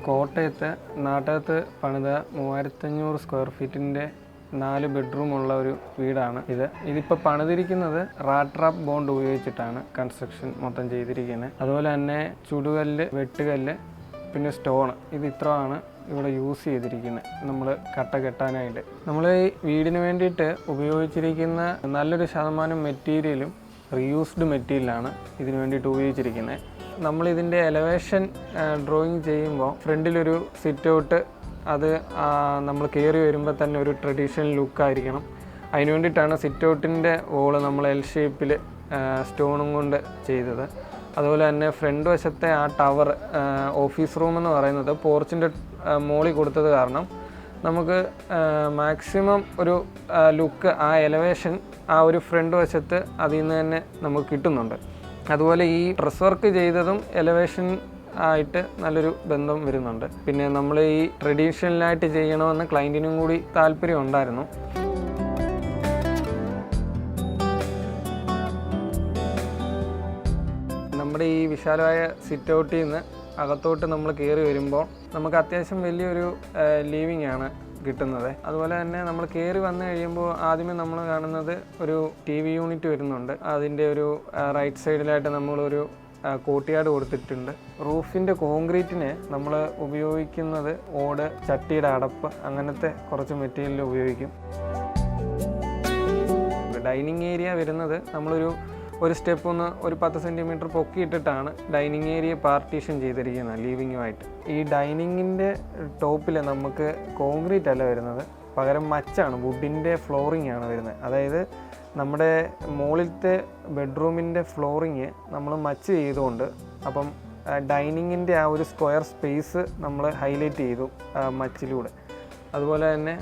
കോട്ടയത്തെ നാട്ടകത്ത് പണിത 3500 സ്ക്വയർ ഫീറ്റിൻ്റെ 4 ബെഡ്റൂമുള്ള ഒരു വീടാണ് ഇത്. ഇതിപ്പോൾ പണിതിരിക്കുന്നത് റാട്രാപ്പ് ബോണ്ട് ഉപയോഗിച്ചിട്ടാണ് കൺസ്ട്രക്ഷൻ മൊത്തം ചെയ്തിരിക്കുന്നത്. അതുപോലെ തന്നെ ചുടുകല്ല്, വെട്ടുകല്ല്, പിന്നെ സ്റ്റോൺ, ഇത് ഇത്രയാണ് ഇവിടെ യൂസ് ചെയ്തിരിക്കുന്നത് നമ്മൾ കട്ട കെട്ടാനായിട്ട്. നമ്മൾ ഈ വീടിന് വേണ്ടിയിട്ട് ഉപയോഗിച്ചിരിക്കുന്ന നല്ലൊരു ശതമാനം മെറ്റീരിയലും റീയൂസ്ഡ് മെറ്റീരിയലാണ് ഇതിന് വേണ്ടിയിട്ട് ഉപയോഗിച്ചിരിക്കുന്നത്. നമ്മളിതിൻ്റെ എലവേഷൻ ഡ്രോയിങ് ചെയ്യുമ്പോൾ ഫ്രണ്ടിലൊരു സിറ്റ് ഔട്ട്, അത് നമ്മൾ കയറി വരുമ്പോൾ തന്നെ ഒരു ട്രഡീഷണൽ ലുക്കായിരിക്കണം. അതിന് വേണ്ടിയിട്ടാണ് സിറ്റ് ഔട്ടിൻ്റെ വോള് നമ്മൾ എൽ ഷേപ്പിൽ സ്റ്റോണും കൊണ്ട് ചെയ്തത്. അതുപോലെ തന്നെ ഫ്രണ്ട് വശത്തെ ആ ടവർ, ഓഫീസ് റൂം എന്ന് പറയുന്നത് പോർച്ചിൻ്റെ മോളിൽ കൊടുത്തത് കാരണം നമുക്ക് മാക്സിമം ഒരു ലുക്ക്, ആ എലവേഷൻ ആ ഒരു ഫ്രണ്ട് വശത്ത് അതിൽ നിന്ന് തന്നെ നമുക്ക് കിട്ടുന്നുണ്ട്. അതുപോലെ ഈ ഡ്രസ് വർക്ക് ചെയ്തതും എലവേഷൻ ആയിട്ട് നല്ലൊരു ബന്ധം വരുന്നുണ്ട്. പിന്നെ നമ്മൾ ഈ ട്രഡീഷണലായിട്ട് ചെയ്യണമെന്ന് ക്ലയൻറ്റിനും കൂടി താല്പര്യം ഉണ്ടായിരുന്നു. നമ്മുടെ ഈ വിശാലമായ സിറ്റ് ഔട്ടിൽ നിന്ന് അകത്തോട്ട് നമ്മൾ കയറി വരുമ്പോൾ നമുക്ക് അത്യാവശ്യം വലിയൊരു ലിവിങ് ആണ് കിട്ടുന്നത്. അതുപോലെ തന്നെ നമ്മൾ കയറി വന്നു കഴിയുമ്പോൾ ആദ്യമേ നമ്മൾ കാണുന്നത് ഒരു TV യൂണിറ്റ് വരുന്നുണ്ട്. അതിൻ്റെ ഒരു റൈറ്റ് സൈഡിലായിട്ട് നമ്മളൊരു കോട്ടിയാട് കൊടുത്തിട്ടുണ്ട്. റൂഫിൻ്റെ കോൺക്രീറ്റിന് നമ്മൾ ഉപയോഗിക്കുന്നത് ഓട്, ചട്ടിയുടെ അടപ്പ്, അങ്ങനത്തെ കുറച്ച് മെറ്റീരിയൽ ഉപയോഗിക്കും. ഡൈനിങ് ഏരിയ വരുന്നത് നമ്മളൊരു സ്റ്റെപ്പ് ഒരു 10 സെൻറ്റിമീറ്റർ പൊക്കിയിട്ടിട്ടാണ് ഡൈനിങ് ഏരിയ പാർട്ടീഷൻ ചെയ്തിരിക്കുന്നത് ലിവിങ്ങുമായിട്ട്. ഈ ഡൈനിങ്ങിൻ്റെ ടോപ്പിൽ നമുക്ക് കോൺക്രീറ്റ് അല്ല വരുന്നത്, പകരം മച്ചാണ്, വുഡിൻ്റെ ഫ്ലോറിംഗ് ആണ് വരുന്നത്. അതായത് നമ്മുടെ മുകളിലത്തെ ബെഡ്റൂമിൻ്റെ ഫ്ലോറിങ് നമ്മൾ മച്ച് ചെയ്തുകൊണ്ട്, അപ്പം ഡൈനിങ്ങിൻ്റെ ആ ഒരു സ്ക്വയർ സ്പേസ് നമ്മൾ ഹൈലൈറ്റ് ചെയ്തു മച്ചിലൂടെ. അതുപോലെ തന്നെ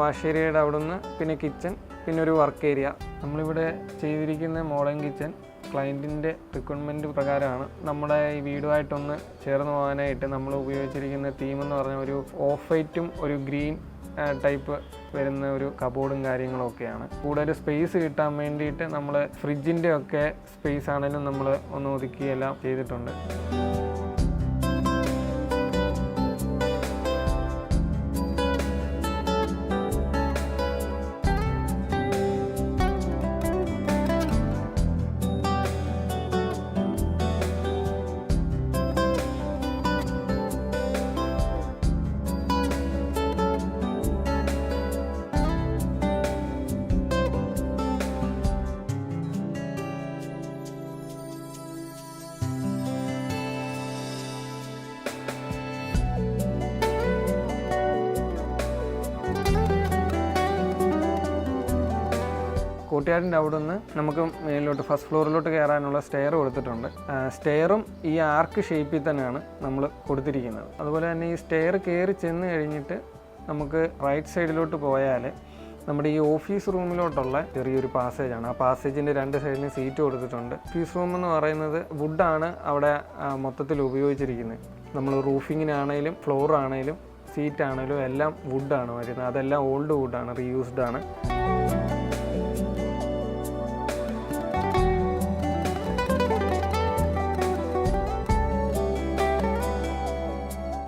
വാഷ് ഏരിയയുടെ അവിടെ നിന്ന് പിന്നെ കിച്ചൺ, പിന്നെ ഒരു വർക്ക് ഏരിയ. നമ്മളിവിടെ ചെയ്തിരിക്കുന്ന മോഡേൺ കിച്ചൺ ക്ലയൻറ്റിൻ്റെ റിക്വയർമെൻറ്റ് പ്രകാരമാണ്. നമ്മുടെ ഈ വീടുമായിട്ടൊന്ന് ചേർന്ന് പോകാനായിട്ട് നമ്മൾ ഉപയോഗിച്ചിരിക്കുന്ന തീം എന്ന് പറഞ്ഞാൽ ഒരു ഓഫ് വൈറ്റും ഒരു ഗ്രീൻ ടൈപ്പ് വരുന്ന ഒരു കബോർഡും കാര്യങ്ങളൊക്കെയാണ്. കൂടുതൽ സ്പേസ് കിട്ടാൻ വേണ്ടിയിട്ട് നമ്മൾ ഫ്രിഡ്ജിൻ്റെ ഒക്കെ സ്പേസ് ആണെങ്കിലും നമ്മൾ ഒന്ന് ഒതുക്കിയെല്ലാം ചെയ്തിട്ടുണ്ട്. കോട്ടയാടിൻ്റെ അവിടെ നിന്ന് നമുക്ക് മേലിലോട്ട് ഫസ്റ്റ് ഫ്ലോറിലോട്ട് കയറാനുള്ള സ്റ്റെയർ കൊടുത്തിട്ടുണ്ട്. സ്റ്റെയറും ഈ ആർക്ക് ഷേപ്പിൽ തന്നെയാണ് നമ്മൾ കൊടുത്തിരിക്കുന്നത്. അതുപോലെ തന്നെ ഈ സ്റ്റെയർ കയറി ചെന്ന് കഴിഞ്ഞിട്ട് നമുക്ക് റൈറ്റ് സൈഡിലോട്ട് പോയാൽ നമ്മുടെ ഈ ഓഫീസ് റൂമിലോട്ടുള്ള ചെറിയൊരു പാസേജാണ്. ആ പാസേജിൻ്റെ 2 സൈഡിലും സീറ്റ് കൊടുത്തിട്ടുണ്ട്. ഓഫീസ് റൂം എന്ന് പറയുന്നത് വുഡാണ് അവിടെ മൊത്തത്തിൽ ഉപയോഗിച്ചിരിക്കുന്നത്. നമ്മൾ റൂഫിങ്ങിനാണേലും ഫ്ലോറാണേലും സീറ്റാണേലും എല്ലാം വുഡാണ് വരുന്നത്. അതെല്ലാം ഓൾഡ് വുഡാണ്, റീയൂസ്ഡ് ആണ്.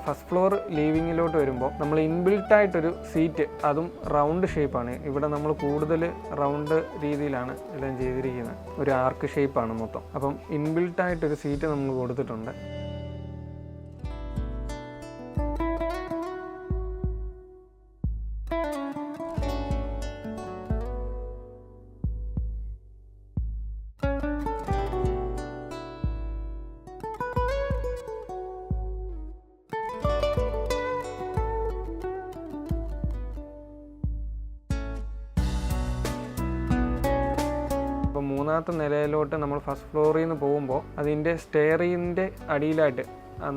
ഫസ്റ്റ് ഫ്ലോർ ലിവിങ്ങിലോട്ട് വരുമ്പോൾ നമ്മൾ ഇൻബിൽട്ടായിട്ടൊരു സീറ്റ്, അതും റൗണ്ട് ഷേപ്പാണ്. ഇവിടെ നമ്മൾ കൂടുതൽ റൗണ്ട് രീതിയിലാണ് എല്ലാം ചെയ്തിരിക്കുന്നത്. ഒരു ആർക്ക് ഷേപ്പാണ് മൊത്തം. അപ്പം ഇൻബിൽട്ടായിട്ടൊരു സീറ്റ് നമ്മൾ കൊടുത്തിട്ടുണ്ട്. അപ്പോൾ 3ാമത്തെ നിലയിലോട്ട് നമ്മൾ ഫസ്റ്റ് ഫ്ലോറിൽ നിന്ന് പോകുമ്പോൾ അതിൻ്റെ സ്റ്റെയറിൻ്റെ അടിയിലായിട്ട്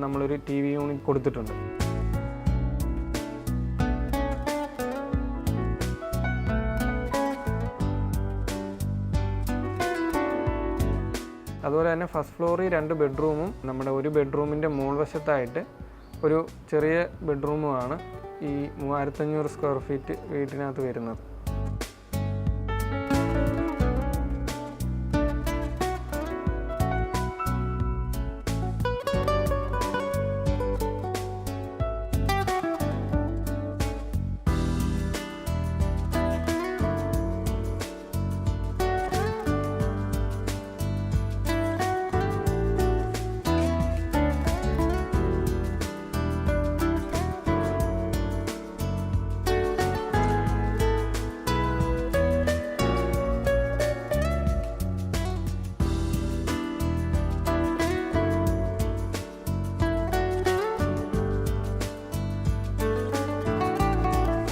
നമ്മളൊരു TV യൂണിറ്റ് കൊടുത്തിട്ടുണ്ട്. അതുപോലെ തന്നെ ഫസ്റ്റ് ഫ്ലോറിൽ 2 ബെഡ്റൂമും നമ്മുടെ ഒരു ബെഡ്റൂമിൻ്റെ മുകൾവശത്തായിട്ട് ഒരു ചെറിയ ബെഡ്റൂമുമാണ് ഈ 3500 സ്ക്വയർ ഫീറ്റ് വീട്ടിനകത്ത് വരുന്നത്.